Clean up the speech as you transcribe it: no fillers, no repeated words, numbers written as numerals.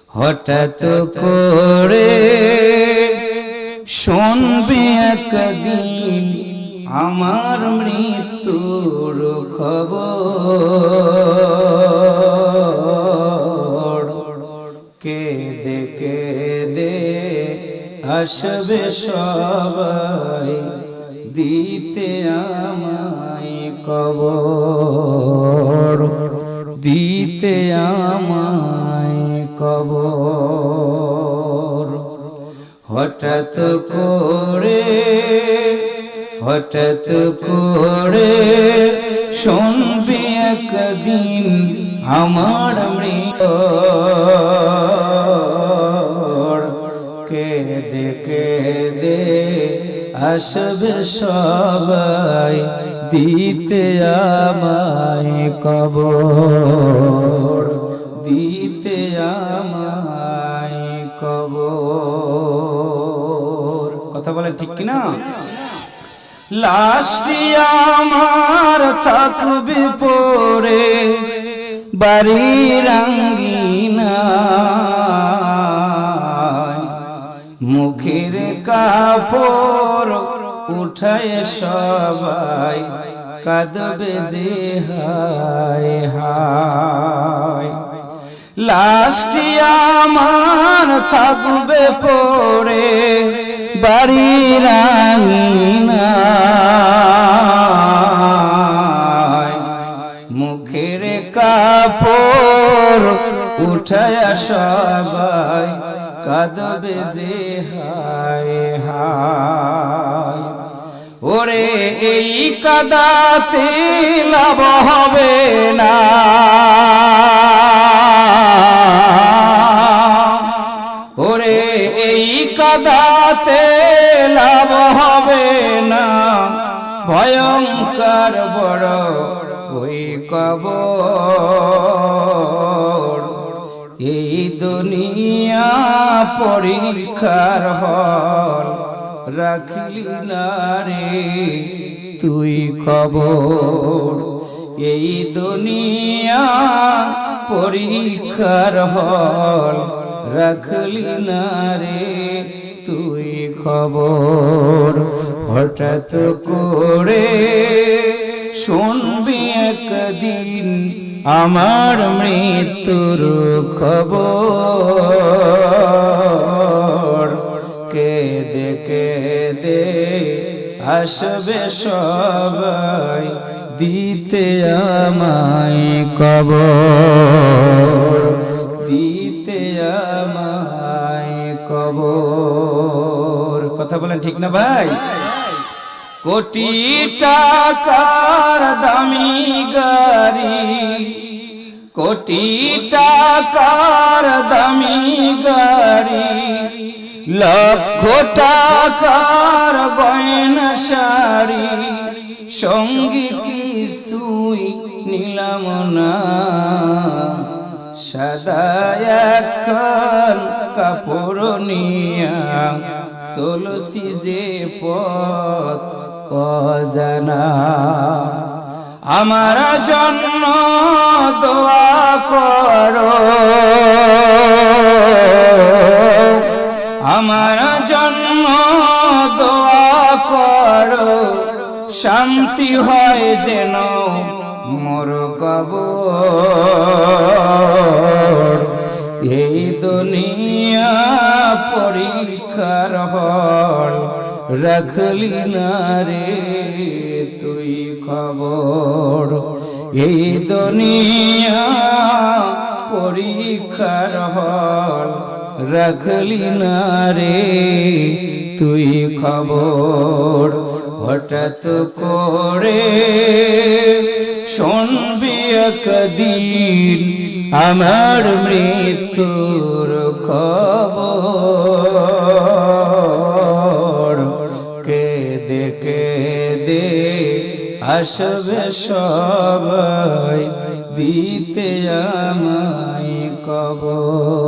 হঠাৎ করে শুনবি একদিন আমার মৃত্যুর খবর। কেঁদে কেঁদে আসবে সবাই দিতে আমায় কবর, দিতে আমায় কবর। হঠাৎ করে শুনবি একদিন আমার মৃত্যুর। কেঁদে কেঁদে আসবে সবাই দিতে আমায় কবর, দিতে আমায় কবর। কথা বলেন ঠিক কিনা? লাশটি আমার থাকবে পরে বাড়ির আঙ্গিনায়, মুখের কাপড় উঠায় সবাই কাঁদবে যে হায় হায়। লাশটি আমার থাকবে পরে বাড়ির আঙিনায়, মুখের কাপড় উঠায় সবাই কাঁদবে যে হায় হায়। ওরে এই কাঁদাতে লাভ হবে না, ওরে এই কাঁদাতে লাভ হবে না, ভয়ঙ্কর বড় ওই কবর। এই দুনিয়া পরীক্ষার হল, রাখলি না রে তুই খবর। এই দুনিয়া পরীক্ষার হল, রাখলি না রে তুই খবর। হঠাৎ করে শুনবি একদিন আমার মৃত্যুর খবর। কেঁদে কেঁদে আসবে সবাই দিতে আমায় কবর, দিতে আমায় কবর। কথা বলেন ঠিক না ভাই? কোটি টাকার দামি গাড়ি, কোটি টাকার দামি গাড়ি, লক্ষ টাকার গয়না শাড়ি, সঙ্গী কিছুই নিলাম না, সাদা একখান কাপড় নিয়া চলছি যে পথ অজানা। আমার জন্য দোয়া করো, আমার জন্য দোয়া করো, শান্তি হয় যেন মোর কবর। এই দুনিয়া পরীক্ষার হল, রাখলি না রে তুই খবর। এই দুনিয়া পরীক্ষার হল, রাখলি না রে তুই খবর। হঠাৎ করে শুনবি একদিন আমার মৃত্যুর খবর। কেঁদে কেঁদে আসবে সবাই দিতে আমায় কবর।